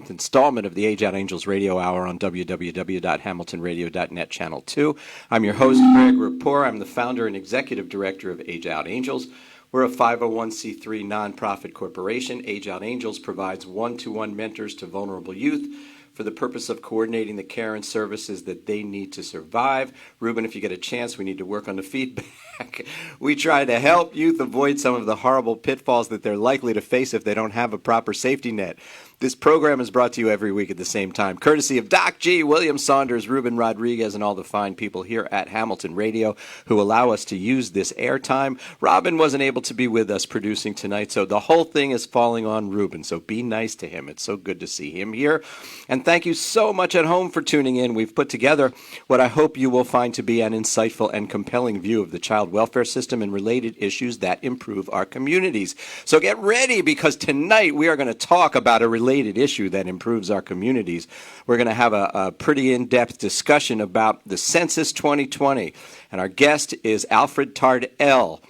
11th installment of the Age Out Angels Radio Hour on www.hamiltonradio.net Channel 2. I'm your host, Greg Rapport. I'm the founder and executive director of Age Out Angels. We're a 501c3 nonprofit corporation. Age Out Angels provides one-to-one mentors to vulnerable youth for the purpose of coordinating the care and services that they need to survive. Ruben, if you get a chance, we need to work on the feedback. We try to help youth avoid some of the horrible pitfalls that they're likely to face if they don't have a proper safety net. This program is brought to you every week at the same time, courtesy of Doc G, William Saunders, Ruben Rodriguez, and all the fine people here at Hamilton Radio who allow us to use this airtime. Robin wasn't able to be with us producing tonight, so the whole thing is falling on Ruben, so be nice to him. It's so good to see him here. And thank you so much at home for tuning in. We've put together what I hope you will find to be an insightful and compelling view of the child welfare system and related issues that improve our communities. So get ready, because tonight we are going to talk about a related issue that improves our communities. We're going to have a pretty in-depth discussion about the Census 2020, and our guest is Alfred Tardell,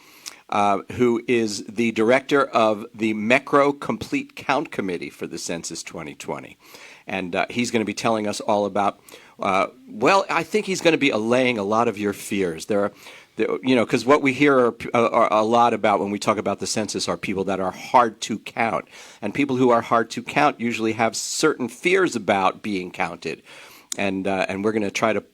who is the director of the MECRO Complete Count Committee for the Census 2020. And he's going to be telling us all about, I think he's going to be allaying a lot of your fears. Because what we hear are a lot about when we talk about the census are people that are hard to count. And people who are hard to count usually have certain fears about being counted. And we're going to try to,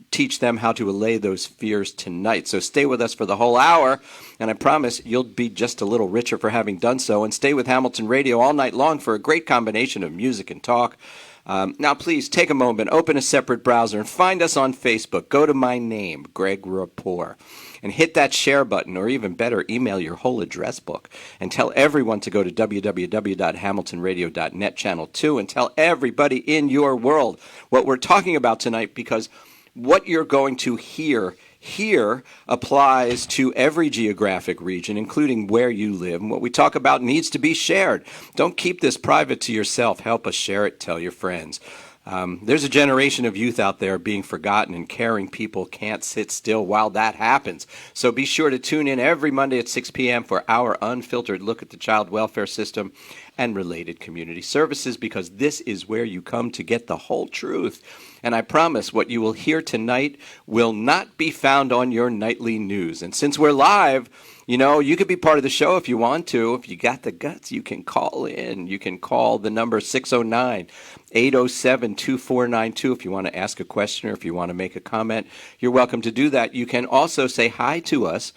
teach them how to allay those fears tonight. So stay with us for the whole hour, and I promise you'll be just a little richer for having done so. And stay with Hamilton Radio all night long for a great combination of music and talk. Now, please take a moment, open a separate browser, and find us on Facebook. Go to my name, Greg Rapport, and hit that share button, or even better, email your whole address book, and tell everyone to go to www.hamiltonradio.net Channel 2, and tell everybody in your world what we're talking about tonight, because what you're going to hear here applies to every geographic region, including where you live. And what we talk about needs to be shared. Don't keep this private to yourself. Help us share it. Tell your friends. There's a generation of youth out there being forgotten, and caring people can't sit still while that happens. So be sure to tune in every Monday at 6 p.m. for our unfiltered look at the child welfare system and related community services, because this is where you come to get the whole truth. And I promise what you will hear tonight will not be found on your nightly news. And since we're live, you could be part of the show if you want to. If you got the guts, you can call in. You can call the number 609-807-2492 if you want to ask a question or if you want to make a comment. You're welcome to do that. You can also say hi to us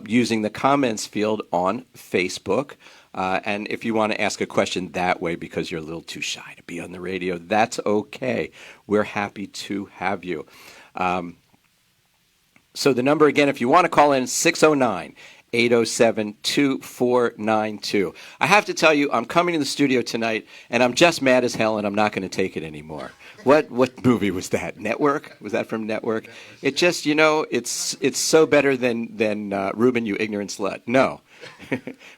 using the comments field on Facebook. And if you want to ask a question that way because you're a little too shy to be on the radio, that's okay. We're happy to have you. So the number again, if you want to call in, 609-807-2492. I have to tell you, I'm coming to the studio tonight, and I'm just mad as hell, and I'm not going to take it anymore. What movie was that? Network? Was that from Network? It just, it's so better than Ruben, You Ignorant Slut. No.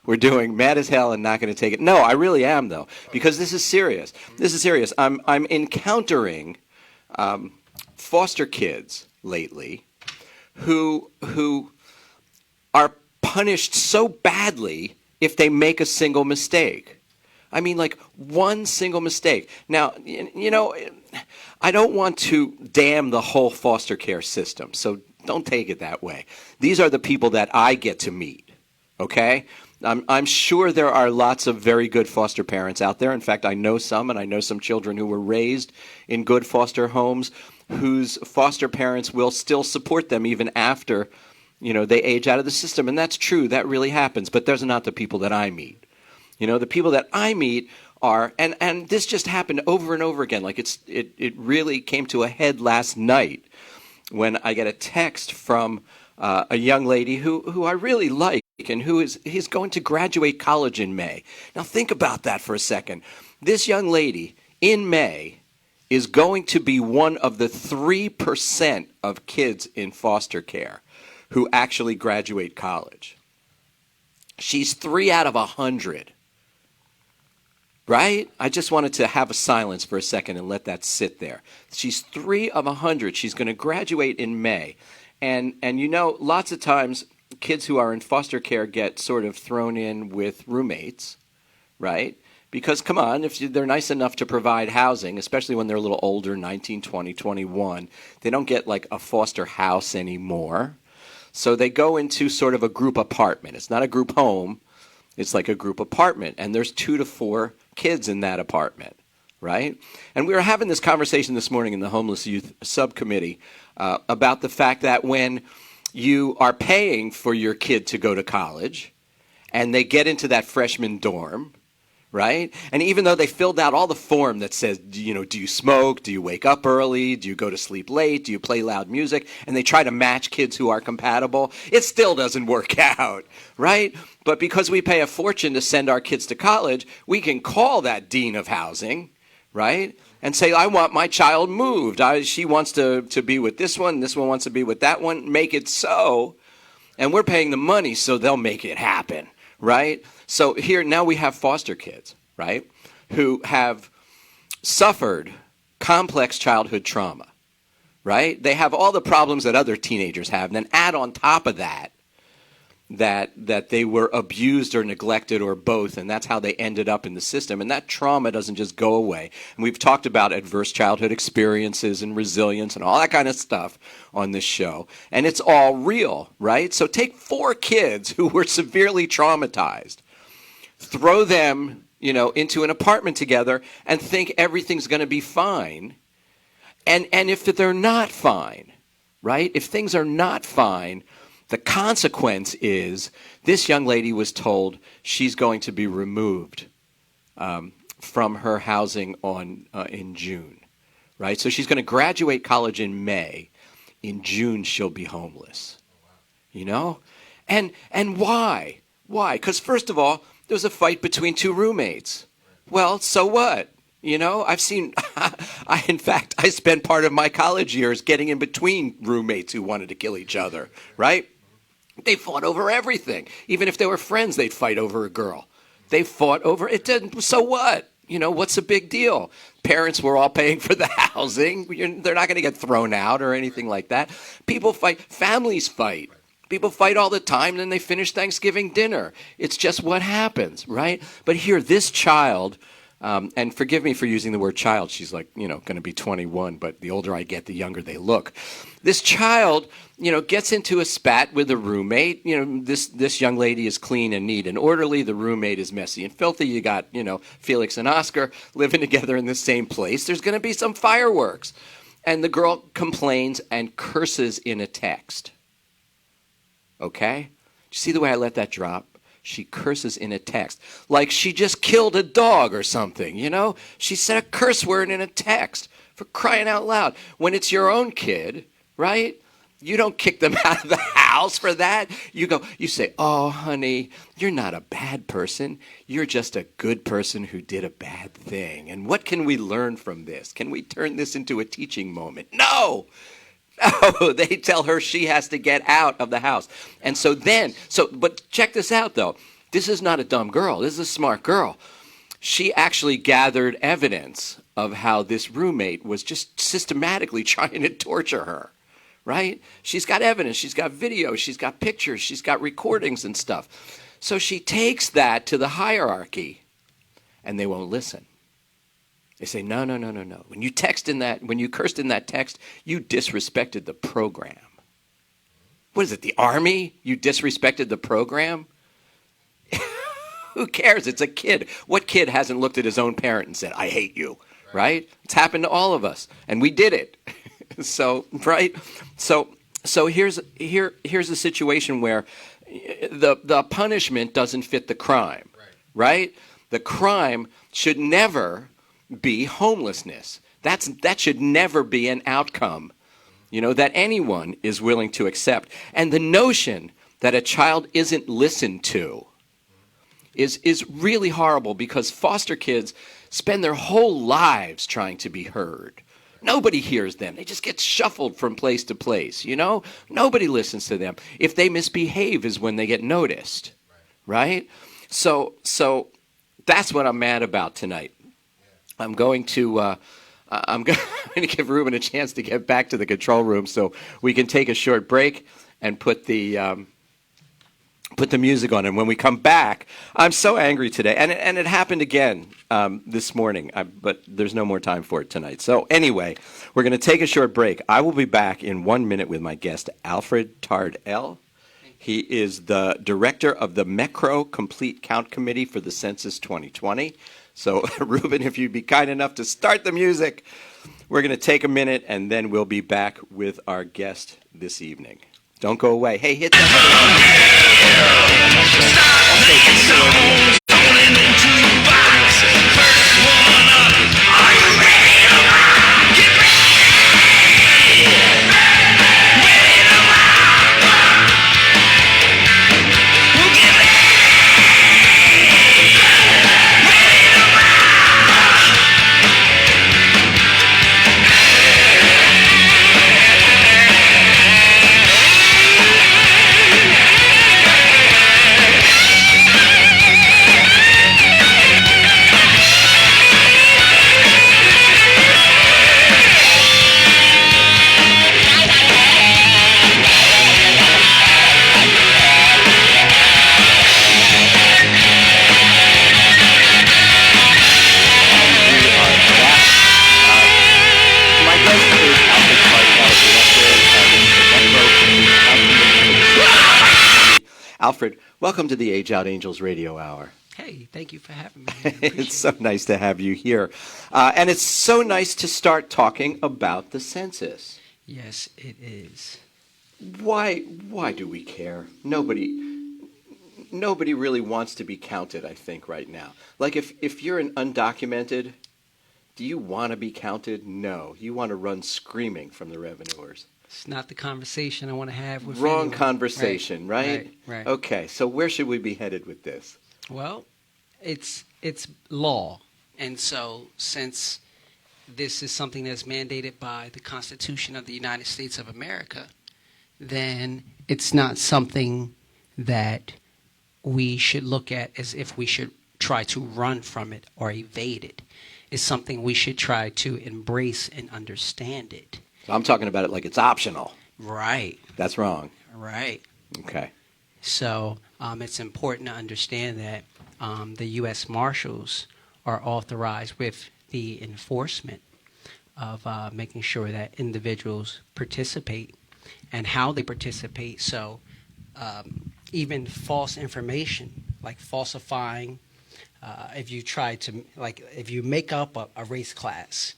We're doing mad as hell and not going to take it. No, I really am, though, because this is serious. This is serious. I'm encountering foster kids lately who are punished so badly if they make a single mistake. I mean, like one single mistake. Now, I don't want to damn the whole foster care system, so don't take it that way. These are the people that I get to meet. Okay? I'm sure there are lots of very good foster parents out there. In fact, I know some, and I know some children who were raised in good foster homes whose foster parents will still support them even after, they age out of the system. And that's true. That really happens. But those are not the people that I meet. The people that I meet are, and this just happened over and over again. Like it really came to a head last night when I get a text from a young lady who I really like, and he's going to graduate college in May. Now think about that for a second. This young lady in May is going to be one of the 3% of kids in foster care who actually graduate college. She's 3 out of 100. Right? I just wanted to have a silence for a second and let that sit there. She's 3 of 100. She's going to graduate in May. And lots of times kids who are in foster care get sort of thrown in with roommates, right? Because, come on, if they're nice enough to provide housing, especially when they're a little older, 19, 20, 21, they don't get like a foster house anymore. So they go into sort of a group apartment. It's not a group home. It's like a group apartment. And there's 2 to 4 kids in that apartment, right? And we were having this conversation this morning in the Homeless Youth Subcommittee about the fact that when you are paying for your kid to go to college and they get into that freshman dorm, right? And even though they filled out all the form that says, do you smoke? Do you wake up early? Do you go to sleep late? Do you play loud music? And they try to match kids who are compatible. It still doesn't work out, right? But because we pay a fortune to send our kids to college, we can call that dean of housing, right? And say, I want my child moved. She wants to be with this one wants to be with that one. Make it so. And we're paying the money, so they'll make it happen, right? So here, now we have foster kids, right, who have suffered complex childhood trauma, right? They have all the problems that other teenagers have. And then add on top of that, that they were abused or neglected or both, and that's how they ended up in the system. And that trauma doesn't just go away. And we've talked about adverse childhood experiences and resilience and all that kind of stuff on this show. And it's all real, right? So take 4 kids who were severely traumatized, throw them, into an apartment together and think everything's going to be fine. And if they're not fine, right? If things are not fine, the consequence is this young lady was told she's going to be removed from her housing in June, right? So she's going to graduate college in May. In June, she'll be homeless, And why? Why? Because first of all, there was a fight between 2 roommates. Well, so what? I've seen, in fact, I spent part of my college years getting in between roommates who wanted to kill each other, right? They fought over everything. Even if they were friends, they'd fight over a girl. They fought over it. Didn't. So what? What's the big deal? Parents were all paying for the housing. They're not going to get thrown out or anything like that. People fight. Families fight. People fight all the time, then they finish Thanksgiving dinner. It's just what happens, right? But here, this child, and forgive me for using the word child. She's like, going to be 21, but the older I get, the younger they look. This child, gets into a spat with a roommate. This young lady is clean and neat and orderly. The roommate is messy and filthy. You got, Felix and Oscar living together in the same place. There's going to be some fireworks. And the girl complains and curses in a text. Okay? Do you see the way I let that drop? She curses in a text. Like she just killed a dog or something, She said a curse word in a text, for crying out loud. When it's your own kid, right? You don't kick them out of the house for that. You say, oh, honey, you're not a bad person. You're just a good person who did a bad thing. And what can we learn from this? Can we turn this into a teaching moment? No! No, they tell her she has to get out of the house. And but check this out, though. This is not a dumb girl. This is a smart girl. She actually gathered evidence of how this roommate was just systematically trying to torture her, right? She's got evidence. She's got video. She's got pictures. She's got recordings and stuff. So she takes that to the hierarchy, and they won't listen. They say, no. When you cursed in that text, you disrespected the program. What is it, the army? You disrespected the program? Who cares? It's a kid. What kid hasn't looked at his own parent and said, I hate you, right? It's happened to all of us, and we did it. So, right? So here's a situation where the punishment doesn't fit the crime, right? The crime should never be homelessness. That should never be an outcome, that anyone is willing to accept. And the notion that a child isn't listened to is really horrible, because foster kids spend their whole lives trying to be heard. Nobody hears them. They just get shuffled from place to place, Nobody listens to them. If they misbehave is when they get noticed, right? So that's what I'm mad about tonight. I'm going to give Ruben a chance to get back to the control room so we can take a short break and put the put the music on. And when we come back, I'm so angry today. And it happened again this morning, but there's no more time for it tonight. So anyway, we're going to take a short break. I will be back in 1 minute with my guest, Alfred Tardell. He is the director of the MECRO Complete Count Committee for the Census 2020. So, Ruben, if you'd be kind enough to start the music, we're going to take a minute, and then we'll be back with our guest this evening. Don't go away. Hey, hit that. Stop making songs, falling into a box. First one up, are you ready to rock? Get ready! Ready to rock! Well, get ready! Ready to rock! Alfred, welcome to the Age Out Angels Radio Hour. Hey, thank you for having me. It's so nice to have you here. And it's so nice to start talking about the census. Yes, it is. Why do we care? Nobody really wants to be counted, I think, right now. Like if you're an undocumented, do you want to be counted? No. You want to run screaming from the revenuers. It's not the conversation I want to have with Wrong anyone. conversation, right? Right. Okay, so where should we be headed with this? Well, it's law. And so since this is something that's mandated by the Constitution of the United States of America, then it's not something that we should look at as if we should try to run from it or evade it. It's something we should try to embrace and understand it. I'm talking about it like it's optional. Right. That's wrong. Right. Okay. So it's important to understand that the U.S. Marshals are authorized with the enforcement of making sure that individuals participate and how they participate. So even false information, like falsifying, if you make up a race class,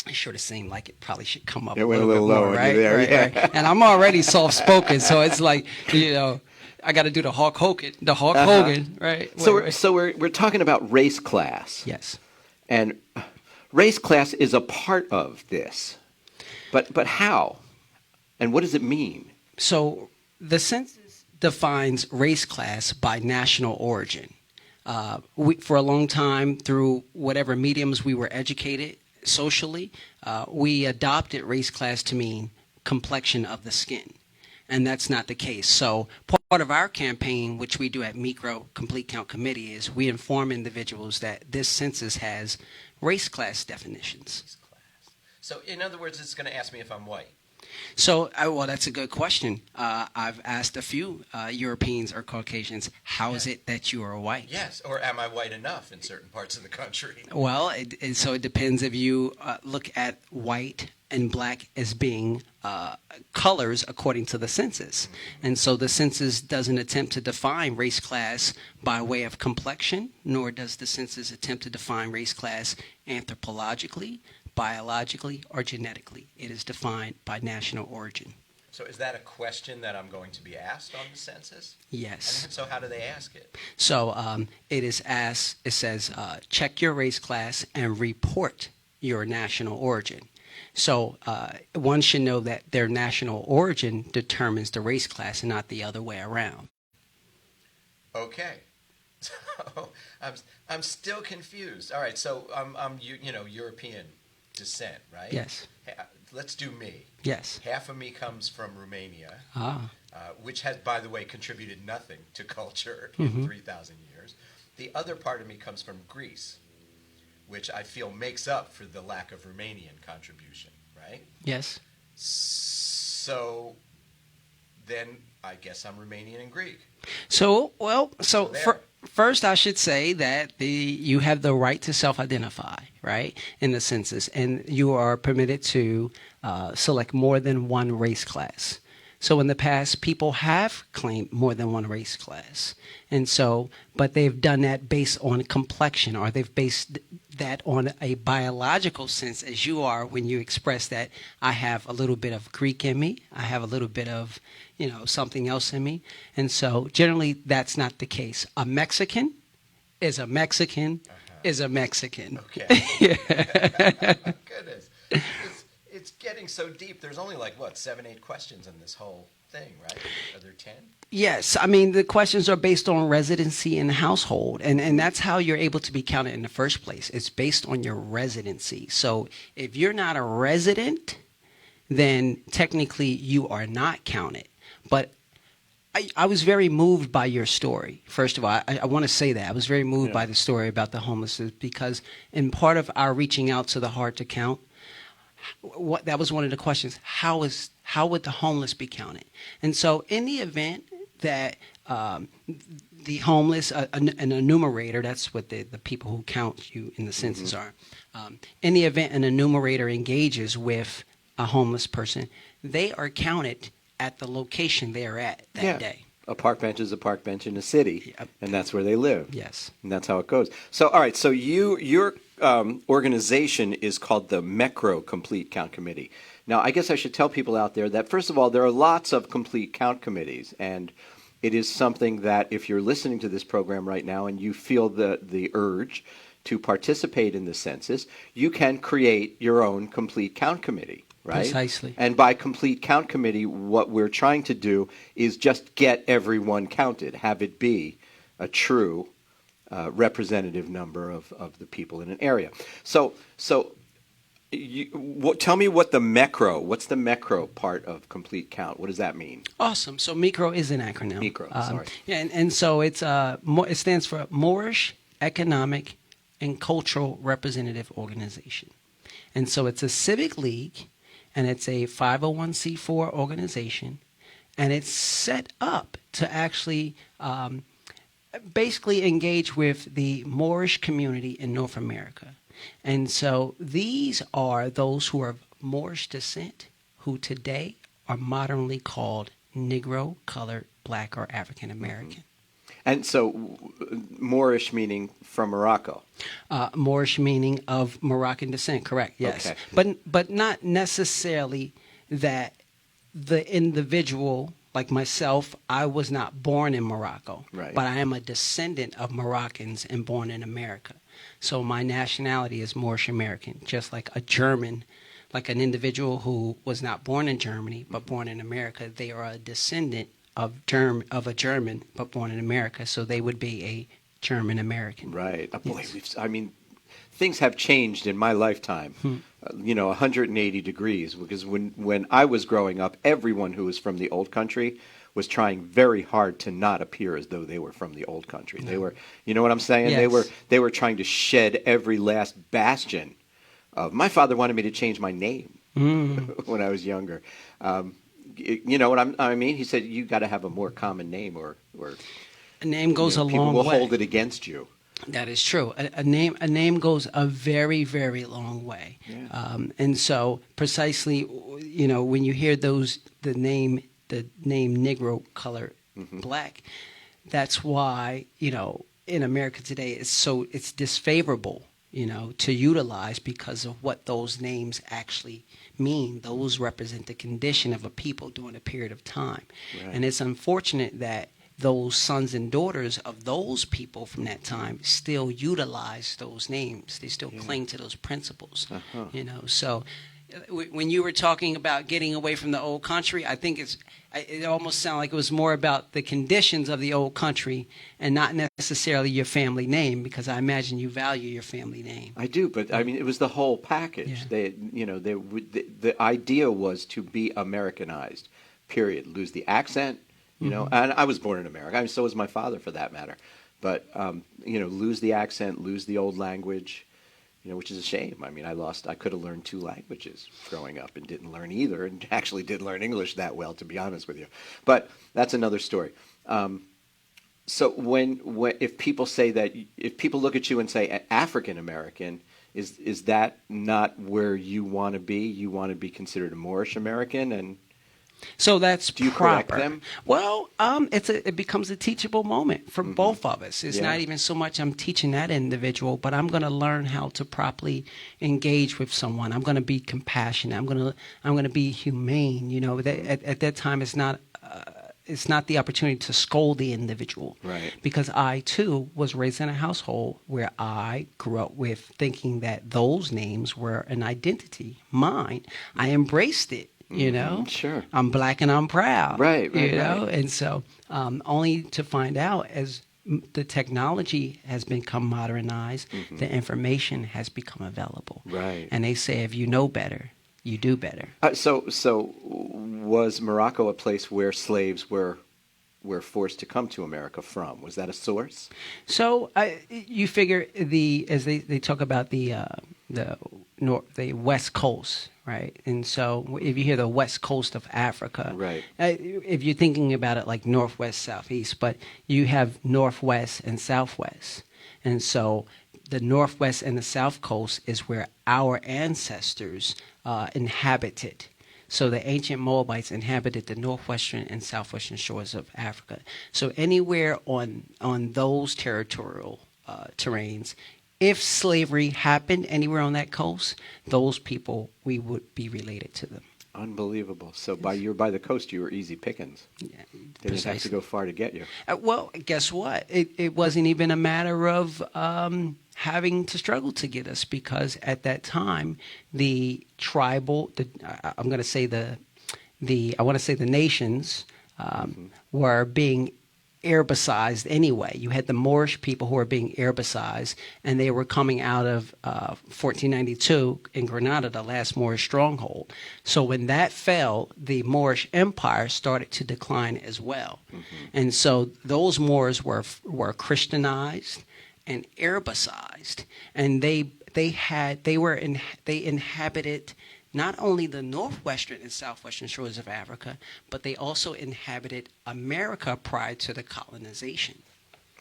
it sort of seemed like it probably should come up It a went little a bit little more, low right? there, yeah. Right. And I'm already soft-spoken, so it's like, I got to do the Hulk Hogan, right? So we're talking about race class. Yes. And race class is a part of this. But how? And what does it mean? So the census defines race class by national origin. For a long time, through whatever mediums we were educated socially, we adopted race class to mean complexion of the skin. And that's not the case. So part of our campaign, which we do at MECRO Complete Count Committee, is we inform individuals that this census has race class definitions. So in other words, it's going to ask me if I'm white. So, well, that's a good question. I've asked a few Europeans or Caucasians, how is it that you are white? Yes, or am I white enough in certain parts of the country? Well, so it depends if you look at white and black as being colors according to the census. And so the census doesn't attempt to define race class by way of complexion, nor does the census attempt to define race class anthropologically, biologically, or genetically. It is defined by national origin. So is that a question that I'm going to be asked on the census? Yes. And so how do they ask it? So it is asked, it says, check your race class and report your national origin. So one should know that their national origin determines the race class and not the other way around. Okay. So I'm still confused. All right, so I'm European descent, right? Yes. Let's do me. Yes. Half of me comes from Romania, which has, by the way, contributed nothing to culture in 3,000 years. The other part of me comes from Greece, which I feel makes up for the lack of Romanian contribution, right? Yes. So then I guess I'm Romanian and Greek. So, there. first I should say that you have the right to self-identify, right, in the census, and you are permitted to select more than one race class. So in the past, people have claimed more than one race class, and so, but they've done that based on complexion, or they've based that on a biological sense, as you are when you express that I have a little bit of Greek in me, I have a little bit of, something else in me, and so generally that's not the case. A Mexican is a Mexican is a Mexican. Okay. Goodness. It's getting so deep. There's only 7, 8 questions in this whole thing, right? Are there 10? Yes, I mean the questions are based on residency in the household, and that's how you're able to be counted in the first place. It's based on your residency. So if you're not a resident, then technically you are not counted. But I was very moved by your story. First of all, I want to say that I was very moved by the story about the homelessness, because in part of our reaching out to the hard to count, that was one of the questions. How would the homeless be counted? And so in the event that the homeless, an enumerator, that's what the people who count you in the census are. In the event an enumerator engages with a homeless person, they are counted at the location they are at that day. A park bench is a park bench in a city, and that's where they live. Yes. And that's how it goes. So, all right, so your organization is called the MECRO Complete Count Committee. Now, I guess I should tell people out there that, first of all, there are lots of complete count committees, and it is something that if you're listening to this program right now and you feel the urge to participate in the census, you can create your own complete count committee. Right? Precisely. And by complete count committee, what we're trying to do is just get everyone counted, have it be a true representative number of the people in an area. So tell me what's the MECRO part of complete count? What does that mean? Awesome. So MECRO is an acronym. MECRO, sorry. And so it's it stands for Moorish Economic and Cultural Representative Organization. And so it's a civic league, and it's a 501c4 organization, and it's set up to actually basically engage with the Moorish community in North America. And so these are those who are of Moorish descent, who today are modernly called Negro, colored, black, or African American. And so Moorish meaning from Morocco. Moorish meaning of Moroccan descent, correct, yes. Okay. But not necessarily that the individual, like myself, I was not born in Morocco. Right. But I am a descendant of Moroccans and born in America. So my nationality is Moorish American, just like a German, like an individual who was not born in Germany but born in America. They are a descendant of a German but born in America, so they would be a German American. Right. Boy, Yes. things have changed in my lifetime. 180 degrees, because when I was growing up, everyone who was from the old country was trying very hard to not appear as though they were from the old country. No. They were, you know what I'm saying? Yes. They were trying to shed every last bastion of. My father wanted me to change my name when I was younger. You know what I mean? He said, you got to have a more common name, or A name goes a long way. People will hold it against you. That is true. A name goes a very, very long way. Yeah. And so precisely, when you hear the name Negro, color, black, that's why, in America today it's disfavorable, to utilize, because of what those names actually mean. Those represent the condition of a people during a period of time. Right. And it's unfortunate that those sons and daughters of those people from that time still utilize those names. They still cling to those principles. So when you were talking about getting away from the old country, I think it almost sounded like it was more about the conditions of the old country and not necessarily your family name, because I imagine you value your family name. I do, but I mean, it was the whole package. Yeah. The idea was to be Americanized, period. Lose the accent, and I was born in America. I mean, so was my father, for that matter. But lose the accent, lose the old language, which is a shame. I mean, I could have learned 2 languages growing up and didn't learn either, and actually did learn English that well, to be honest with you. But that's another story. So if people say that, if people look at you and say African American, is that not where you want to be? You want to be considered a Moorish American, and so that's do you proper. correct them? Well, it becomes a teachable moment for both of us. It's not even so much I'm teaching that individual, but I'm going to learn how to properly engage with someone. I'm going to be compassionate. I'm going to be humane. At that time, it's not the opportunity to scold the individual. Right. Because I, too, was raised in a household where I grew up with thinking that those names were an identity, mine. I embraced it, Sure. I'm black and I'm proud. Right. And so only to find out as the technology has become modernized, the information has become available. Right. And they say if you know better, you do better. So was Morocco a place where slaves were forced to come to America from? Was that a source? So you figure as they talk about the West Coast, right? And so if you hear the West Coast of Africa, right? If you're thinking about it like Northwest, Southeast, but you have Northwest and Southwest, and so the Northwest and the South Coast is where our ancestors inhabited. So the ancient Moabites inhabited the northwestern and southwestern shores of Africa. So anywhere on those territorial terrains, if slavery happened anywhere on that coast, those people, we would be related to them. Unbelievable. So you're by the coast, you were easy pickings. Yeah, they didn't have to go far to get you. Well, guess what? It wasn't even a matter of having to struggle to get us, because at that time the tribal, I want to say the nations were being Arabicized anyway. You had the Moorish people who were being Arabicized, and they were coming out of 1492 in Granada, the last Moorish stronghold. So when that fell, the Moorish Empire started to decline as well. And so those Moors were Christianized and Arabicized, and they inhabited not only the northwestern and southwestern shores of Africa, but they also inhabited America prior to the colonization.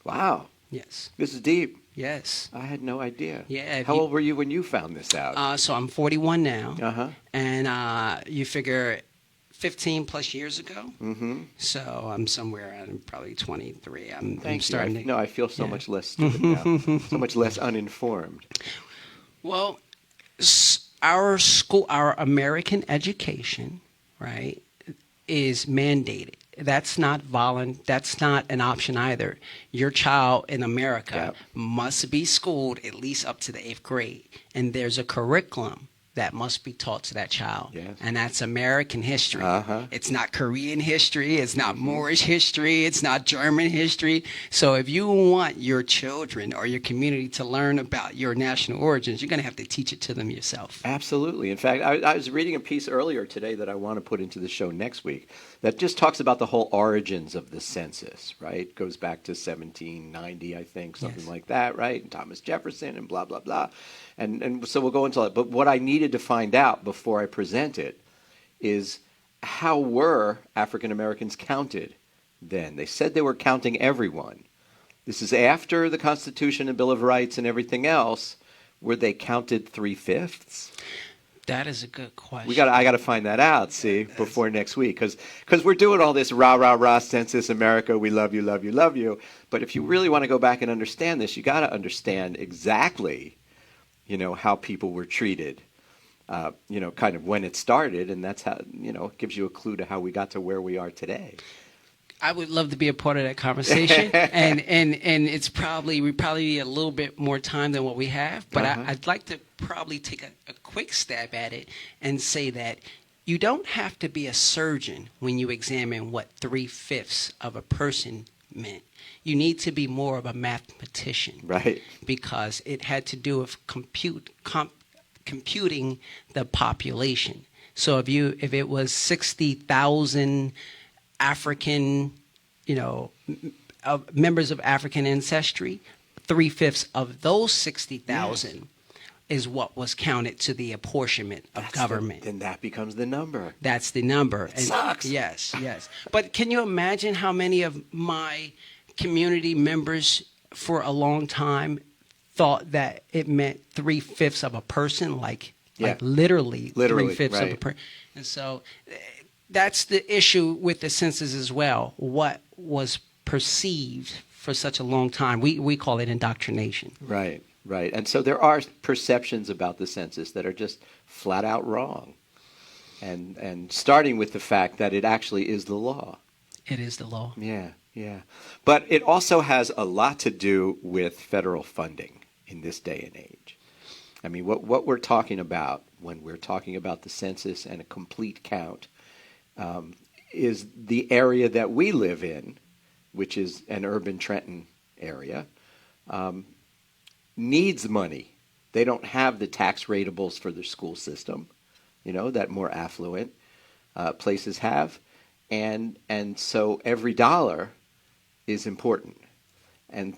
Wow. Yes. This is deep. Yes. I had no idea. Yeah. How old were you when you found this out? So I'm 41 now. Uh-huh. And you figure 15 plus years ago. Mm-hmm. So I'm somewhere around probably 23. I'm starting to... No, I feel so much less stupid now. So much less uninformed. Well, our American education, right, is mandated. That's not that's not an option either. Your child in America must be schooled at least up to the 8th grade. And there's a curriculum that must be taught to that child. Yes. And that's American history. Uh-huh. It's not Korean history. It's not Moorish history. It's not German history. So if you want your children or your community to learn about your national origins, you're going to have to teach it to them yourself. Absolutely. In fact, I was reading a piece earlier today that I want to put into the show next week that just talks about the whole origins of the census, right? Goes back to 1790, I think, something like that, right? And Thomas Jefferson and blah, blah, blah. And so we'll go into that. But what I needed to find out before I present it is, how were African Americans counted then? They said they were counting everyone. This is after the Constitution and Bill of Rights and everything else. Were they counted 3/5? That is a good question. I got to find that out, before next week, because we're doing all this rah rah rah census America, we love you, love you, love you. But if you really want to go back and understand this, you got to understand exactly, how people were treated, kind of when it started, and that's how, it gives you a clue to how we got to where we are today. I would love to be a part of that conversation, and it's probably a little bit more time than what we have, but I'd like to probably take a quick stab at it and say that you don't have to be a surgeon when you examine what 3/5 of a person meant. You need to be more of a mathematician, right? Because it had to do with computing the population. So if it was 60,000 African, members of African ancestry, 3/5 of those 60,000 is what was counted to the apportionment of government. Then that becomes the number. That's the number. It sucks. Yes, yes. But can you imagine how many of my community members for a long time thought that it meant 3/5 of a person, like literally 3/5 of a right. person? And so that's the issue with the census as well. What was perceived for such a long time, we call it indoctrination. Right, right. And so there are perceptions about the census that are just flat out wrong. And starting with the fact that it actually is the law. It is the law. Yeah, yeah. But it also has a lot to do with federal funding in this day and age. I mean, what we're talking about when we're talking about the census and a complete count is the area that we live in, which is an urban Trenton area, needs money. They don't have the tax ratables for their school system, that more affluent places have. And so every dollar is important. And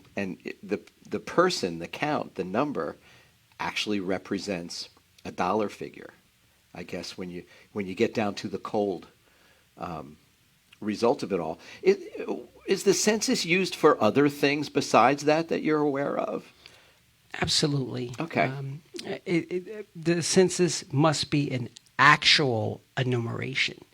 the person, the count, the number actually represents a dollar figure, I guess, when you get down to the cold result of it all. Is the census used for other things besides that you're aware of? Absolutely. Okay. The census must be an actual enumeration,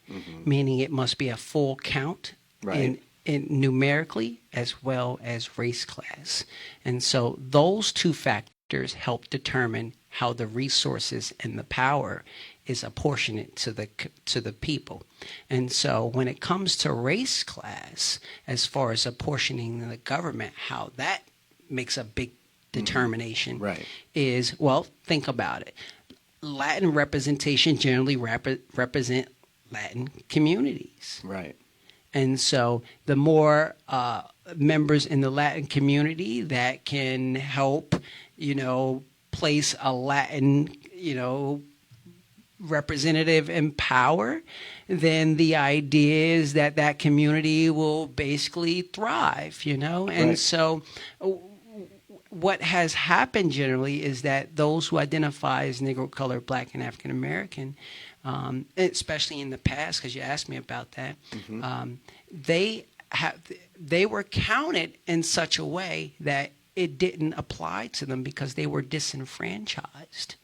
meaning it must be a full count Right. in numerically as well as race class. And so those two factors help determine how the resources and the power is apportioned to the people. And so when it comes to race class, as far as apportioning the government, how that makes a big determination Right. is, well, think about it. Latin representation generally represent Latin communities. Right. And so the more members in the Latin community that can help, place a Latin, representative in power, then the idea is that community will basically thrive, And Right. so what has happened generally is that those who identify as Negro, colored, Black, and African American, especially in the past, because you asked me about that, they were counted in such a way that it didn't apply to them because they were disenfranchised,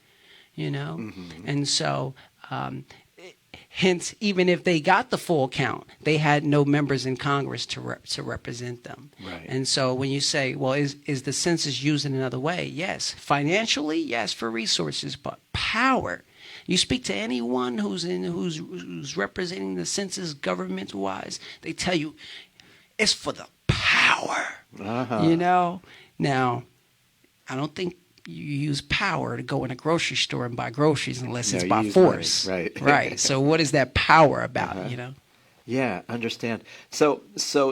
And so, hence, even if they got the full count, they had no members in Congress to represent them. Right. And so when you say, well, is the census used in another way? Yes. Financially, yes, for resources, but power. You speak to anyone who's representing the census government-wise, they tell you it's for the power. Now, I don't think you use power to go in a grocery store and buy groceries unless it's No, by you use force. money, right. Right. So what is that power about, Yeah, understand. So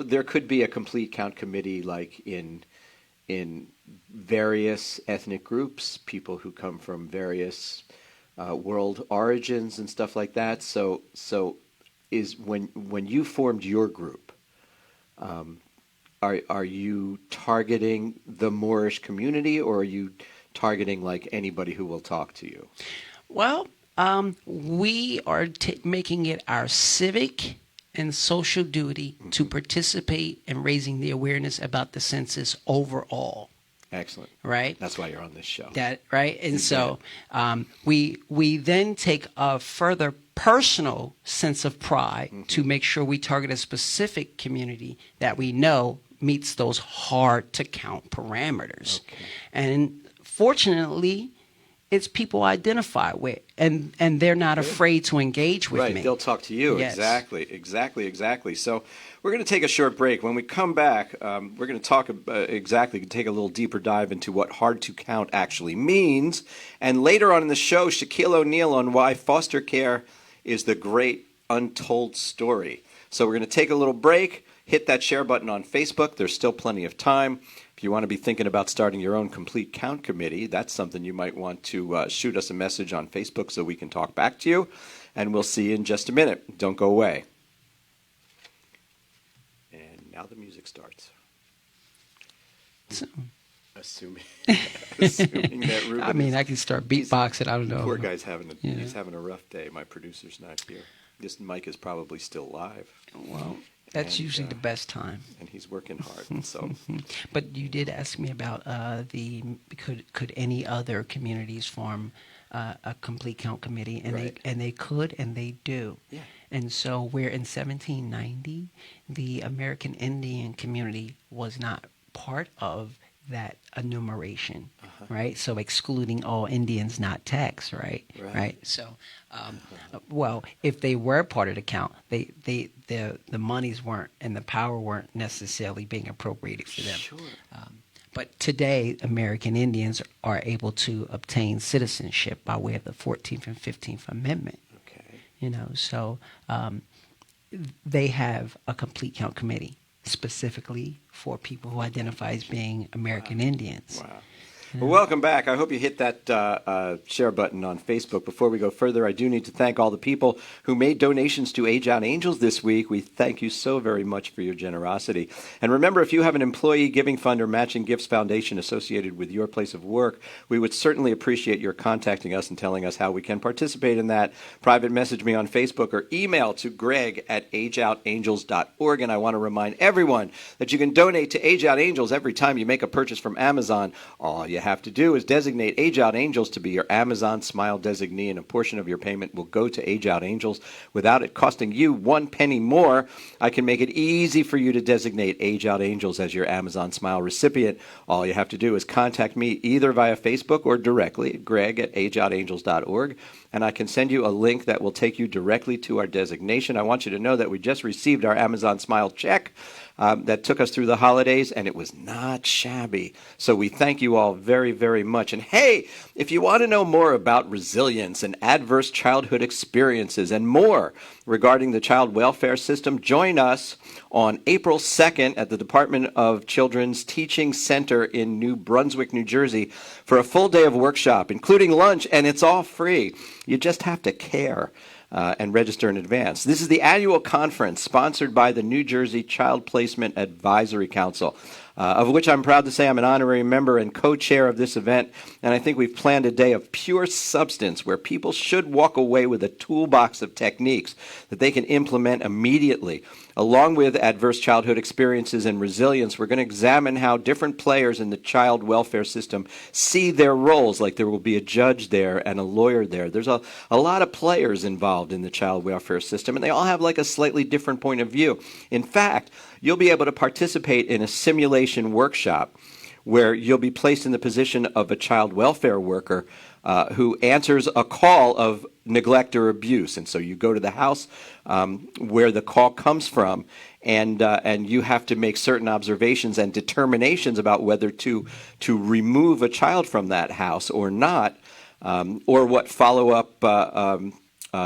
there could be a complete count committee like in various ethnic groups, people who come from various world origins and stuff like that. So is when you formed your group, are you targeting the Moorish community, or are you targeting like anybody who will talk to you? Well, we are making it our civic and social duty to participate in raising the awareness about the census overall. Excellent. Right? That's why you're on this show. That right? And so we then take a further personal sense of pride to make sure we target a specific community that we know meets those hard to count parameters. Okay. And fortunately, it's people I identify with, and they're not afraid to engage with Right, me. they'll talk to you. Yes. Exactly. So we're going to take a short break. When we come back, we're going to talk take a little deeper dive into what hard to count actually means. And later on in the show, Shaquille O'Neal on why foster care is the great untold story. So we're going to take a little break. Hit that share button on Facebook. There's still plenty of time. If you want to be thinking about starting your own complete count committee, that's something you might want to shoot us a message on Facebook so we can talk back to you. And we'll see you in just a minute. Don't go away. And now the music starts. So, Assuming, assuming that Ruben. I mean, I can start beatboxing. I don't know. Poor guy's having Yeah. he's having a rough day. My producer's not here. This mic is probably still live. Well, that's And, usually the best time. and he's working hard. So But you did ask me about could any other communities form a complete count committee, and Right. they could, and they do. Yeah. And so where in 1790 the American Indian community was not part of that enumeration, right? So excluding all Indians not taxed, right? Right. So, well, if they were part of the count, the monies weren't and the power weren't necessarily being appropriated for them. Sure. But today, American Indians are able to obtain citizenship by way of the 14th and 15th Amendment. Okay. So they have a complete count committee specifically for people who identify as being American Indians. Wow. Well, welcome back. I hope you hit that share button on Facebook. Before we go further, I do need to thank all the people who made donations to Age Out Angels this week. We thank you so very much for your generosity. And remember, if you have an employee giving fund or matching gifts foundation associated with your place of work, we would certainly appreciate your contacting us and telling us how we can participate in that. Private message me on Facebook or email to greg@ageoutangels.org. And I want to remind everyone that you can donate to Age Out Angels every time you make a purchase from Amazon. All you have to do is designate Age Out Angels to be your Amazon Smile designee, and a portion of your payment will go to Age Out Angels without it costing you 1 penny more. I can make it easy for you to designate Age Out Angels as your Amazon Smile recipient. All you have to do is contact me either via Facebook or directly at greg@ageoutangels.org, and I can send you a link that will take you directly to our designation. I want you to know that we just received our Amazon Smile check that took us through the holidays, and it was not shabby. So we thank you all very, very much. And hey, if you want to know more about resilience and adverse childhood experiences and more regarding the child welfare system, join us on April 2nd at the Department of Children's Teaching Center in New Brunswick, New Jersey, for a full day of workshop, including lunch, and it's all free. You just have to care. And register in advance. This is the annual conference sponsored by the New Jersey Child Placement Advisory Council, of which I'm proud to say I'm an honorary member and co-chair of this event. And I think we've planned a day of pure substance where people should walk away with a toolbox of techniques that they can implement immediately. Along with adverse childhood experiences and resilience, we're going to examine how different players in the child welfare system see their roles, like there will be a judge there and a lawyer there. There's a lot of players involved in the child welfare system, and they all have like a slightly different point of view. In fact, you'll be able to participate in a simulation workshop where you'll be placed in the position of a child welfare worker who answers a call of neglect or abuse. And so you go to the house where the call comes from, and you have to make certain observations and determinations about whether to remove a child from that house or not, or what follow-up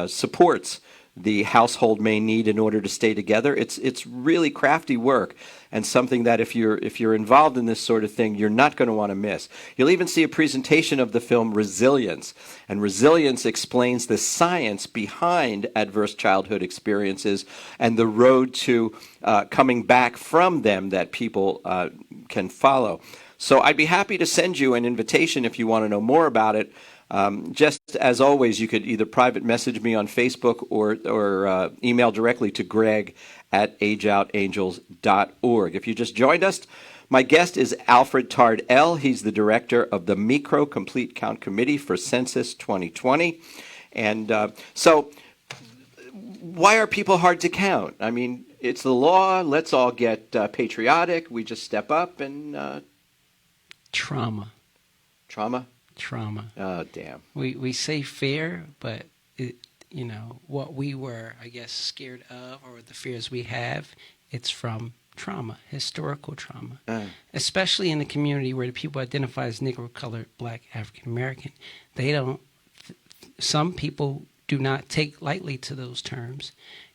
supports the household may need in order to stay together. It's really crafty work, and something that if you're involved in this sort of thing, you're not going to want to miss. You'll even see a presentation of the film Resilience, and Resilience explains the science behind adverse childhood experiences and the road to coming back from them that people can follow. So I'd be happy to send you an invitation if you want to know more about it. Just as always, you could either private message me on Facebook or email directly to greg@ageoutangels.org. If you just joined us, my guest is Alfred Tardell. He's the director of the MECRO Complete Count Committee for Census 2020. And so why are people hard to count? I mean, it's the law. Let's all get patriotic. We just step up and... Trauma. Trauma? Trauma. Oh, damn. We say fear, but what we were, I guess, scared of, or the fears we have, it's from trauma, historical trauma, especially in the community where the people identify as Negro, colored, Black, African American. Some people do not take lightly to those terms,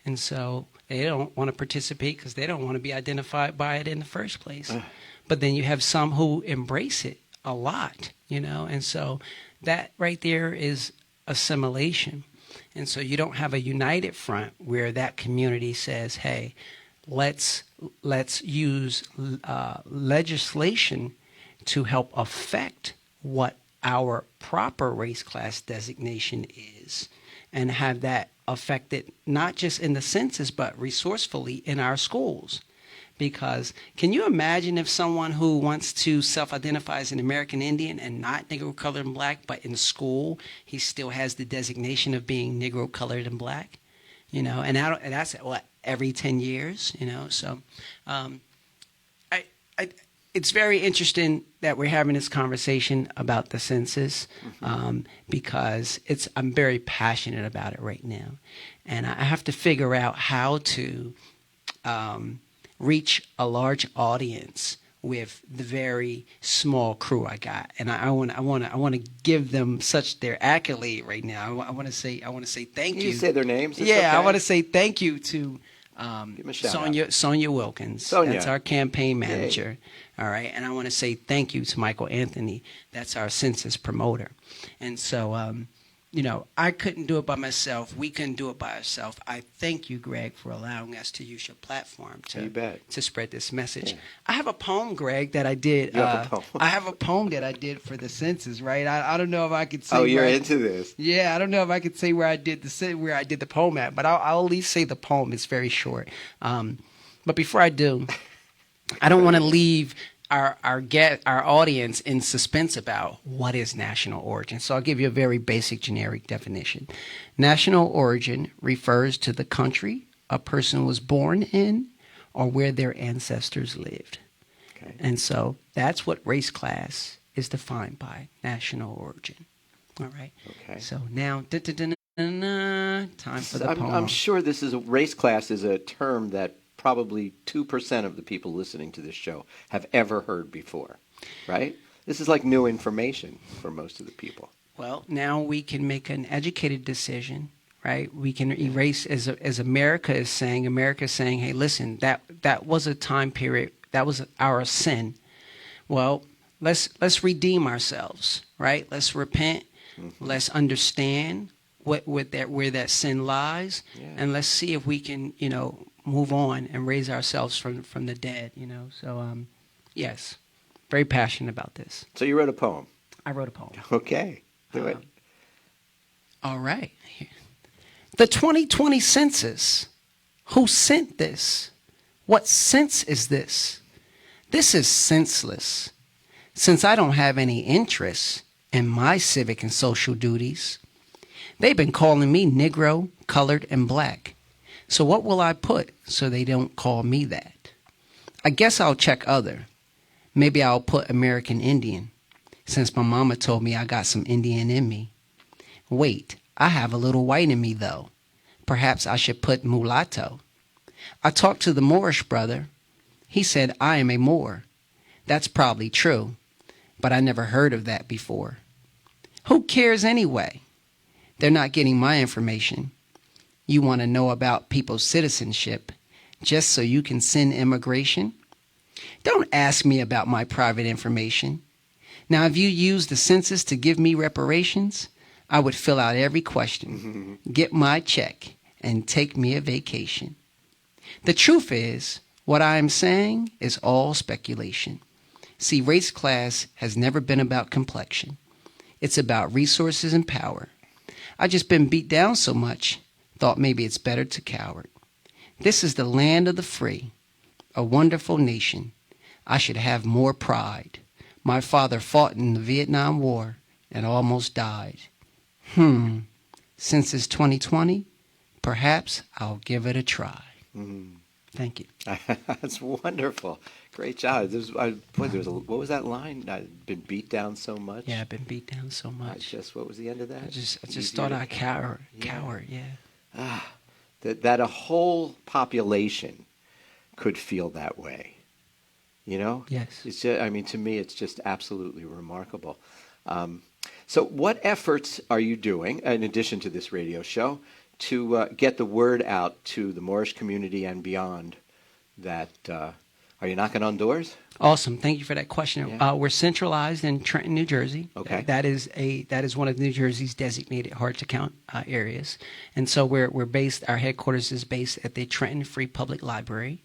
and so they don't want to participate because they don't want to be identified by it in the first place. But then you have some who embrace it a lot, and so that right there is assimilation. And so you don't have a united front where that community says, hey, let's use legislation to help affect what our proper race class designation is, and have that affected not just in the census but resourcefully in our schools. Because can you imagine if someone who wants to self-identify as an American Indian and not Negro colored and black, but in school he still has the designation of being Negro colored and black, and that's what, every 10 years, So it's very interesting that we're having this conversation about the census, because I'm very passionate about it right now, and I have to figure out how to reach a large audience with the very small crew I got, and I want to give them such their accolade right now. I want to say thank you. You say their names? It's Yeah, okay. I want to say thank you to Give 'em a shout out. Sonia Wilkins. Sonia. That's our campaign manager. Yay. All right, and I want to say thank you to Michael Anthony. That's our census promoter. And so, I couldn't do it by myself. We couldn't do it by ourselves. I thank you, Greg, for allowing us to use your platform to spread this message. Yeah. I have a poem, Greg, that I did. You have a poem. I have a poem that I did for the census. Right? I don't know if I could say. Oh, you're into this? Yeah, I don't know if I could say where I did the poem at, but I'll at least say the poem. It's very short. But before I do, I don't want to leave our audience in suspense about what is national origin. So I'll give you a very basic generic definition. National origin refers to the country a person was born in or where their ancestors lived. Okay. And so that's what race class is defined by, national origin. All right. Okay. So now, time for the poem. I'm sure race class is a term that probably 2% of the people listening to this show have ever heard before, right? This is like new information for most of the people. Well, now we can make an educated decision, right? We can erase, as America is saying, hey, listen, that was a time period, that was our sin. Well, let's redeem ourselves, right? Let's repent. Mm-hmm. Let's understand where that sin lies, and let's see if we can, move on and raise ourselves from the dead, So, yes, very passionate about this. So you wrote a poem. I wrote a poem. Okay, do it. All right. The 2020 census. Who sent this? What sense is this? This is senseless, since I don't have any interest in my civic and social duties. They've been calling me Negro, colored, and black. So what will I put so they don't call me that? I guess I'll check other. Maybe I'll put American Indian, since my mama told me I got some Indian in me. Wait, I have a little white in me, though. Perhaps I should put mulatto. I talked to the Moorish brother. He said I am a Moor. That's probably true, but I never heard of that before. Who cares anyway? They're not getting my information. You want to know about people's citizenship just so you can send immigration? Don't ask me about my private information. Now, if you used the census to give me reparations, I would fill out every question, get my check, and take me a vacation. The truth is, what I am saying is all speculation. See, race class has never been about complexion. It's about resources and power. I just been beat down so much, thought maybe it's better to cower. This is the land of the free, a wonderful nation. I should have more pride. My father fought in the Vietnam War and almost died. Since it's 2020, perhaps I'll give it a try. Thank you. That's wonderful. Great job. What was that line? I've been beat down so much. Yeah, I've been beat down so much. What was the end of that? I just thought I'd cower. Yeah. That a whole population could feel that way. Yes. It's just, to me, it's just absolutely remarkable. So what efforts are you doing, in addition to this radio show, to get the word out to the Moorish community and beyond that? Are you knocking on doors? Awesome. Thank you for that question. Yeah. We're centralized in Trenton, New Jersey. Okay. That is one of New Jersey's designated hard to count areas. And so we're based, our headquarters is based at the Trenton Free Public Library.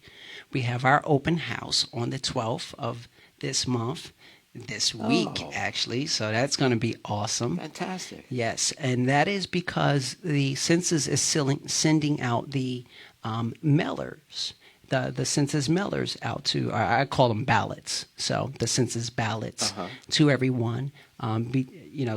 We have our open house on the 12th of this month. this week, Oh. actually. So that's going to be awesome. Fantastic. Yes, and that is because the census is sending out the mailers, the census mailers out to, I call them ballots. So the census ballots to everyone,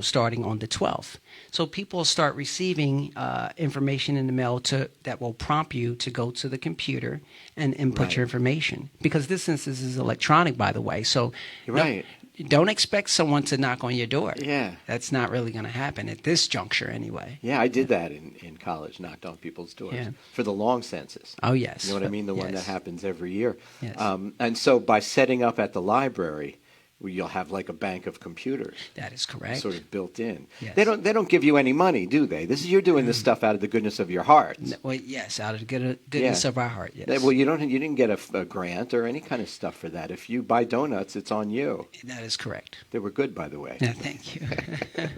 starting on the 12th. So people start receiving information in the mail that will prompt you to go to the computer and input your information, because this census is electronic, by the way. So Right. don't expect someone to knock on your door. Yeah. That's not really going to happen at this juncture anyway. Yeah, I did that in college, knocked on people's doors Yeah. for the long census. Oh, yes. You know what I mean? The one that Yes. happens every year. Yes. And so by setting up at the library, you'll have like a bank of computers. That is correct. Sort of built in. Yes. They don't give you any money, do they? You're doing this stuff out of the goodness of your heart. Well, yes, out of the goodness Yeah. of our heart, yes. Well, you didn't get a grant or any kind of stuff for that. If you buy donuts, it's on you. That is correct. They were good, by the way. Yeah, thank you.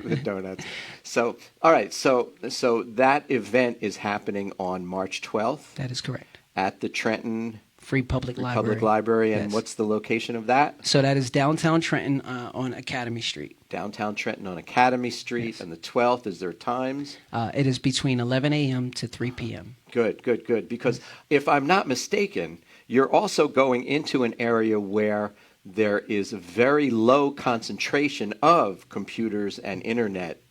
The donuts. So, all right. So that event is happening on March 12th That is correct. at the Trenton Free Public Library. Public Library. And Yes. what's the location of that? So that is downtown Trenton on Academy Street. Downtown Trenton on Academy Street. Yes. And the 12th, is there times? It is between 11 a.m. to 3 p.m. Good. Because if I'm not mistaken, you're also going into an area where there is a very low concentration of computers and internet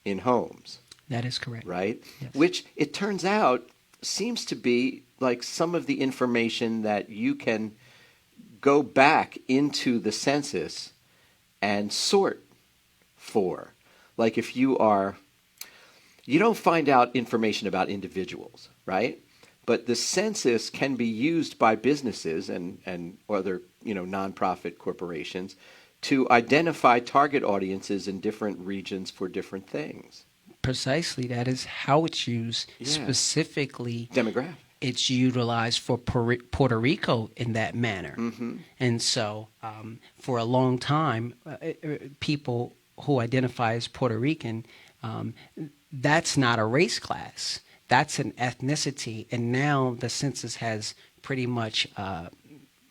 in homes, That is correct. right? Yes. Which it turns out seems to be like some of the information that you can go back into the census and sort for. Like if you don't find out information about individuals, right? But the census can be used by businesses and other, nonprofit corporations to identify target audiences in different regions for different things. Precisely. That is how it's used. Yeah. Specifically, Demographic. it's utilized for Puerto Rico in that manner. Mm-hmm. And so for a long time, people who identify as Puerto Rican, that's not a race class. That's an ethnicity. And now the census has pretty much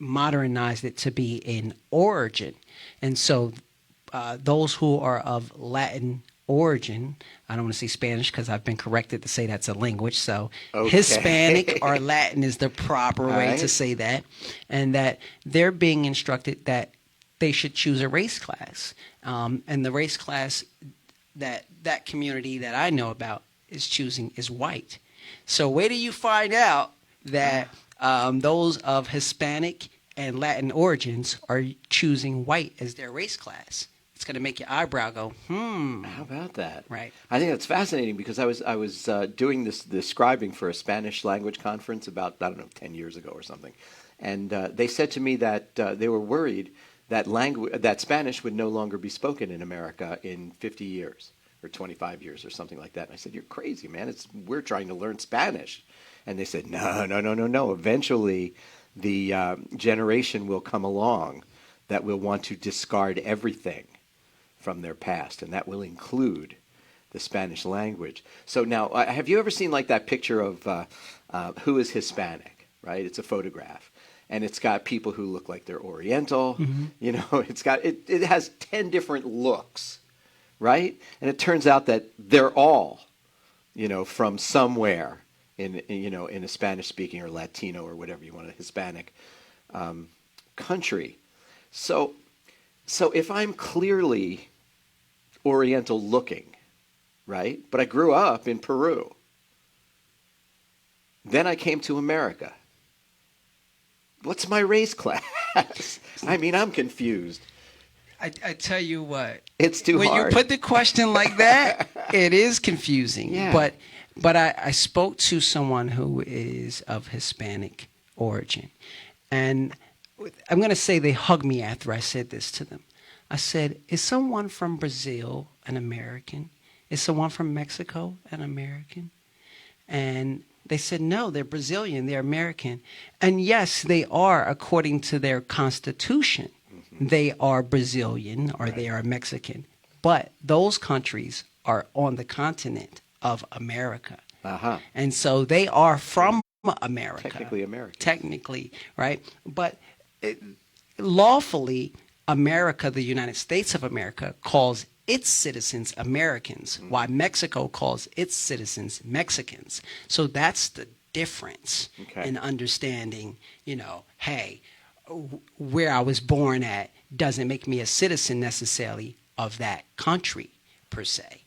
modernized it to be an origin. And so those who are of Latin origin, I don't want to say Spanish because I've been corrected to say that's a language. So Okay. Hispanic or Latin is the proper way right. to say that. And that they're being instructed that they should choose a race class. And the race class that community that I know about is choosing is white. So where do you find out that those of Hispanic and Latin origins are choosing white as their race class? It's going to make your eyebrow go, How about that? Right. I think that's fascinating because I was doing this scribing for a Spanish language conference about 10 years ago or something, and they said to me that they were worried that Spanish would no longer be spoken in America in 50 years or 25 years or something like that. And I said, "You're crazy, man! We're trying to learn Spanish," and they said, "No. Eventually, the generation will come along that will want to discard everything from their past, and that will include the Spanish language." So now, have you ever seen like that picture of who is Hispanic, right? It's a photograph, and it's got people who look like they're Oriental. Mm-hmm. It has 10 different looks, right? And it turns out that they're all, from somewhere in a Spanish-speaking or Latino or whatever you want, a Hispanic country. So if I'm clearly Oriental looking, right, but I grew up in Peru, then I came to America. What's my race class? I mean, I'm confused. I tell you what. It's too when hard. When you put the question like that, it is confusing. Yeah. But I spoke to someone who is of Hispanic origin, and I'm going to say they hugged me after I said this to them. I said, "Is someone from Brazil an American? Is someone from Mexico an American?" And they said, "No, they're Brazilian, they're American." And yes, they are, according to their constitution. Mm-hmm. They are Brazilian or they are Mexican. But those countries are on the continent of America. Uh-huh. And so they are from America. Technically American. Technically, right? But lawfully, America, the United States of America, calls its citizens Americans, while Mexico calls its citizens Mexicans. So that's the difference in understanding, hey, where I was born at doesn't make me a citizen necessarily of that country per se.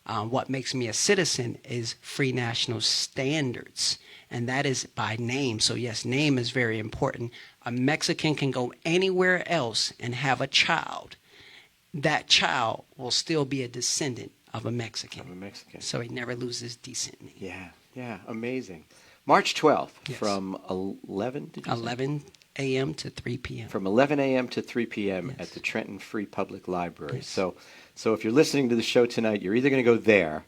What makes me a citizen is free national standards, and that is by name. So yes, name is very important. A Mexican can go anywhere else and have a child. That child will still be a descendant of a Mexican. So he never loses decent name. Yeah, amazing. March 12th from 11 a.m. to 3 p.m. From 11 a.m. to 3 p.m. at the Trenton Free Public Library. So if you're listening to the show tonight, you're either going to go there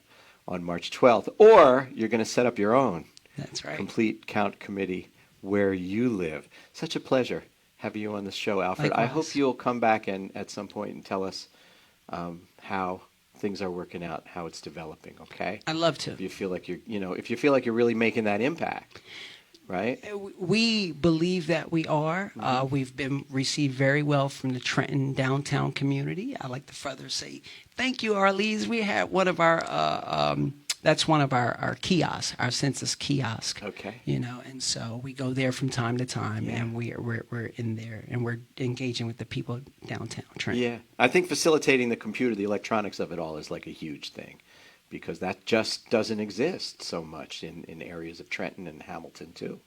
on March 12th, or you're going to set up your own complete count committee where you live. Such a pleasure having you on the show, Alfred. Likewise. I hope you'll come back and at some point and tell us how things are working out, how it's developing. Okay? I'd love to. If you feel like you're really making that impact, right? We believe that we are. We've been received very well from the Trenton downtown community. I like to further say thank you, Arlise. We had one of our that's one of our kiosks, our census kiosk. Okay. And so we go there from time to time, and we're in there, and we're engaging with the people downtown Trenton. Yeah, I think facilitating the electronics of it all is like a huge thing, because that just doesn't exist so much in areas of Trenton and Hamilton too.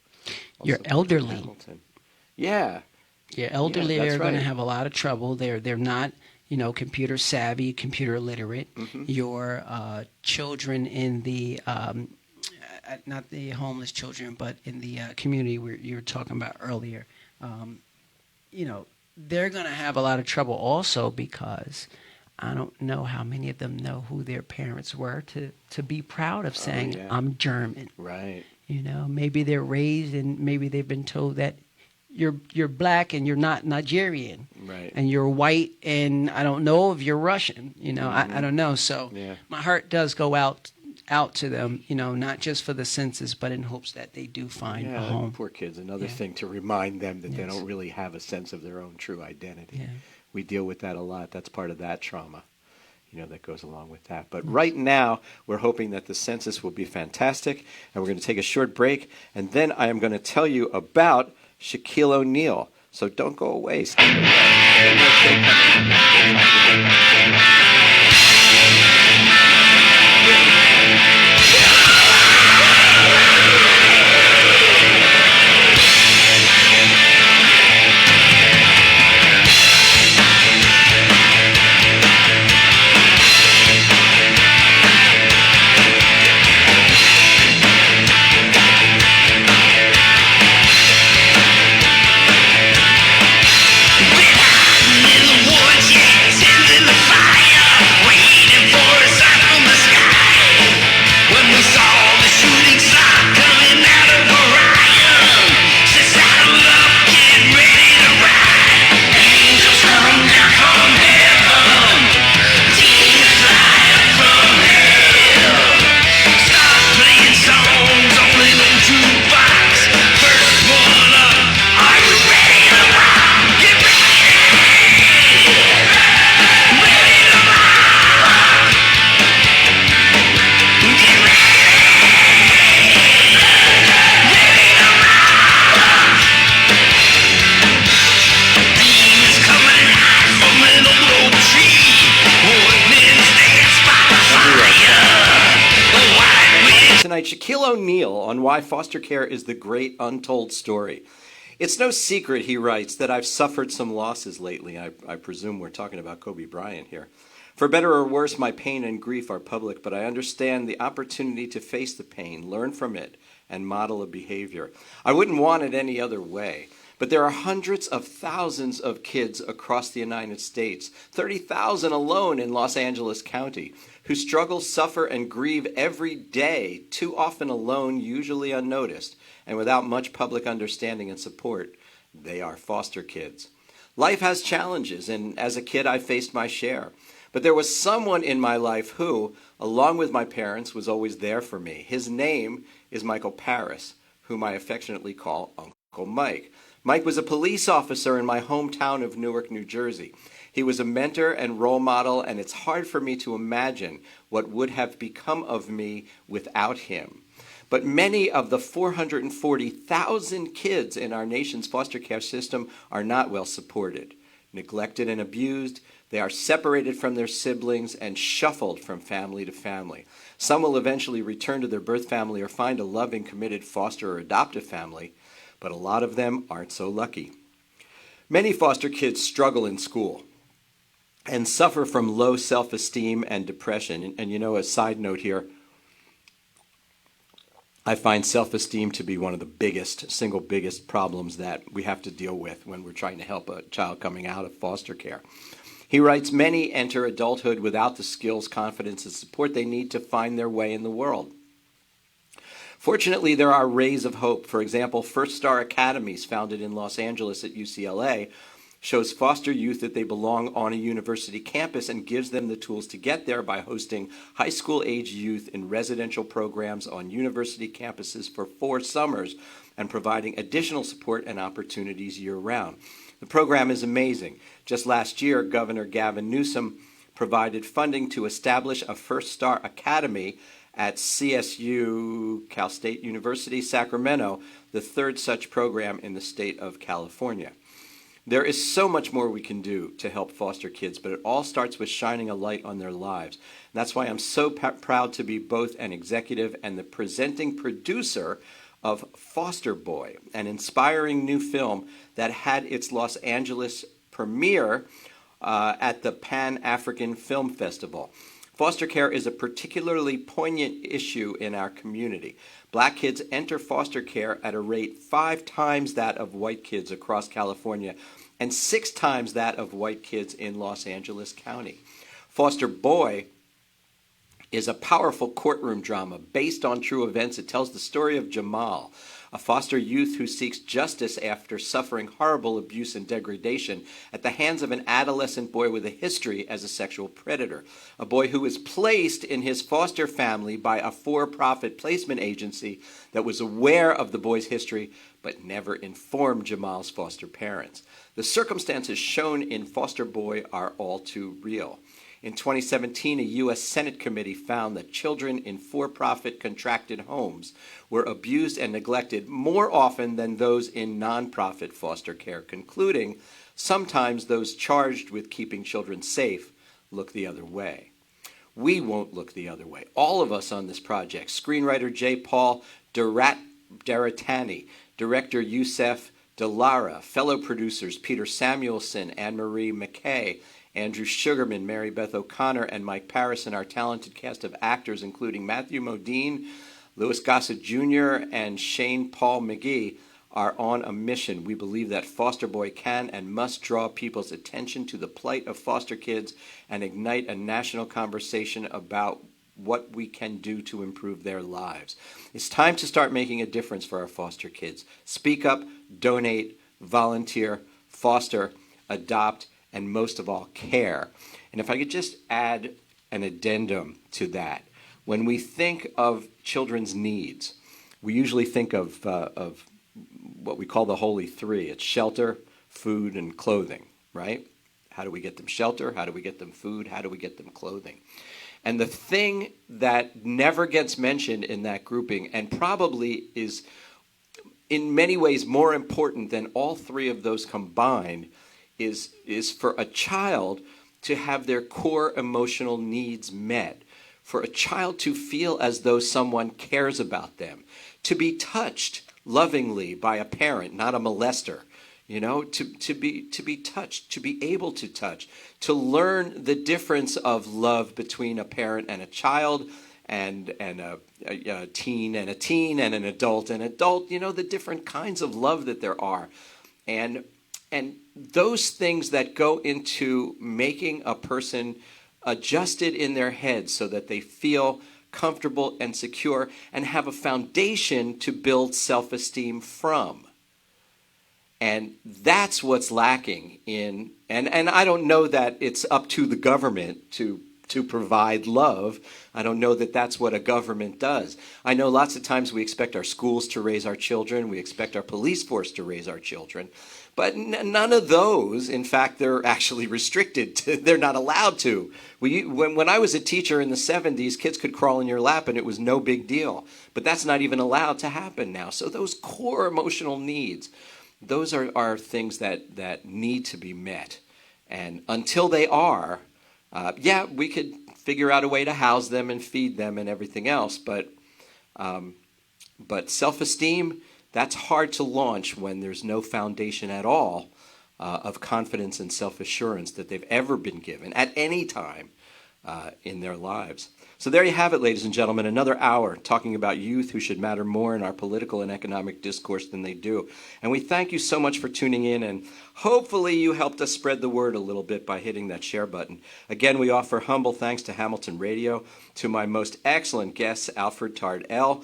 Your elderly. Hamilton. Yeah. Your elderly that's are going to right. have a lot of trouble. They're not computer savvy, computer literate. Your children in the not the homeless children, but in the community where you were talking about earlier, they're going to have a lot of trouble also, because I don't know how many of them know who their parents were to be proud of saying, I'm German. Right. Maybe they're raised and maybe they've been told that you're black and you're not Nigerian. Right. And you're white and I don't know if you're Russian. I don't know. So my heart does go out to them, not just for the census, but in hopes that they do find a home. Poor kids. Another thing to remind them that they don't really have a sense of their own true identity. Yeah. We deal with that a lot. That's part of that trauma, that goes along with that. But right now, we're hoping that the census will be fantastic, and we're going to take a short break, and then I am going to tell you about Shaquille O'Neal. So don't go away. Stay Tonight, Shaquille O'Neal on why foster care is the great untold story. It's no secret, he writes, that I've suffered some losses lately. I presume we're talking about Kobe Bryant here. For better or worse, my pain and grief are public, but I understand the opportunity to face the pain, learn from it, and model a behavior. I wouldn't want it any other way. But there are hundreds of thousands of kids across the United States, 30,000 alone in Los Angeles County, who struggle, suffer, and grieve every day, too often alone, usually unnoticed, and without much public understanding and support. They are foster kids. Life has challenges, and as a kid I faced my share. But there was someone in my life who, along with my parents, was always there for me. His name is Michael Paris, whom I affectionately call Uncle Mike. Mike was a police officer in my hometown of Newark, New Jersey. He was a mentor and role model, and it's hard for me to imagine what would have become of me without him. But many of the 440,000 kids in our nation's foster care system are not well supported. Neglected and abused, they are separated from their siblings and shuffled from family to family. Some will eventually return to their birth family or find a loving, committed foster or adoptive family, but a lot of them aren't so lucky. Many foster kids struggle in school and suffer from low self-esteem and depression. And you know, a side note here, I find self-esteem to be one of the single biggest problems that we have to deal with when we're trying to help a child coming out of foster care. He writes, many enter adulthood without the skills, confidence, and support they need to find their way in the world. Fortunately, there are rays of hope. For example, First Star Academies, founded in Los Angeles at UCLA, shows foster youth that they belong on a university campus and gives them the tools to get there by hosting high school-age youth in residential programs on university campuses for 4 summers and providing additional support and opportunities year-round. The program is amazing. Just last year, Governor Gavin Newsom provided funding to establish a First Star Academy at CSU, Cal State University, Sacramento, the 3rd such program in the state of California. There is so much more we can do to help foster kids, but it all starts with shining a light on their lives. And that's why I'm so proud to be both an executive and the presenting producer of Foster Boy, an inspiring new film that had its Los Angeles premiere at the Pan-African Film Festival. Foster care is a particularly poignant issue in our community. Black kids enter foster care at a rate 5 times that of white kids across California and 6 times that of white kids in Los Angeles County. Foster Boy is a powerful courtroom drama based on true events. It tells the story of Jamal, a foster youth who seeks justice after suffering horrible abuse and degradation at the hands of an adolescent boy with a history as a sexual predator, a boy who was placed in his foster family by a for-profit placement agency that was aware of the boy's history but never informed Jamal's foster parents. The circumstances shown in Foster Boy are all too real. In 2017, a U.S. Senate committee found that children in for-profit contracted homes were abused and neglected more often than those in nonprofit foster care, concluding sometimes those charged with keeping children safe look the other way. We won't look the other way. All of us on this project, screenwriter J. Paul Daratani, director Youssef Delara, fellow producers Peter Samuelson, Anne-Marie McKay, Andrew Sugarman, Mary Beth O'Connor, and Mike Paris, and our talented cast of actors, including Matthew Modine, Louis Gossett Jr., and Shane Paul McGee, are on a mission. We believe that Foster Boy can and must draw people's attention to the plight of foster kids and ignite a national conversation about what we can do to improve their lives. It's time to start making a difference for our foster kids. Speak up, donate, volunteer, foster, adopt, and most of all, care. And if I could just add an addendum to that. When we think of children's needs, we usually think of what we call the holy 3. It's shelter, food, and clothing, right? How do we get them shelter? How do we get them food? How do we get them clothing? And the thing that never gets mentioned in that grouping, and probably is in many ways more important than all 3 of those combined, is for a child to have their core emotional needs met, for a child to feel as though someone cares about them, to be touched lovingly by a parent, not a molester, to be touched, to be able to touch, to learn the difference of love between a parent and a child, and a teen and a teen, and an adult, the different kinds of love that there are. And those things that go into making a person adjusted in their head so that they feel comfortable and secure and have a foundation to build self-esteem from. And that's what's lacking in, and I don't know that it's up to the government to to provide love. I don't know that that's what a government does. I know lots of times we expect our schools to raise our children, we expect our police force to raise our children, but none of those, in fact, they're actually restricted to, they're not allowed to. When I was a teacher in the 70s, kids could crawl in your lap and it was no big deal, but that's not even allowed to happen now. So those core emotional needs, those are things that need to be met. And until they are, we could figure out a way to house them and feed them and everything else, but self-esteem, that's hard to launch when there's no foundation at all of confidence and self-assurance that they've ever been given at any time in their lives. So there you have it, ladies and gentlemen, another hour talking about youth who should matter more in our political and economic discourse than they do. And we thank you so much for tuning in, and hopefully you helped us spread the word a little bit by hitting that share button. Again, we offer humble thanks to Hamilton Radio, to my most excellent guests, Alfred Tardell.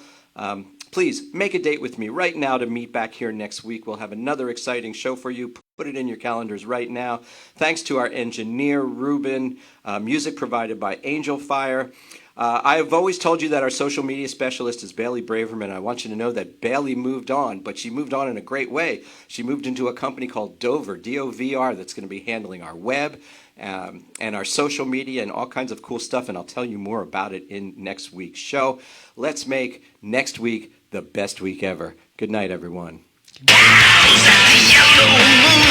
Please make a date with me right now to meet back here next week. We'll have another exciting show for you. Put it in your calendars right now. Thanks to our engineer, Ruben. Music provided by Angel Fire. I have always told you that our social media specialist is Bailey Braverman. I want you to know that Bailey moved on, but she moved on in a great way. She moved into a company called Dover, D-O-V-R, that's going to be handling our web and our social media and all kinds of cool stuff, and I'll tell you more about it in next week's show. Let's make next week the best week ever. Good night, everyone. Yellow moon.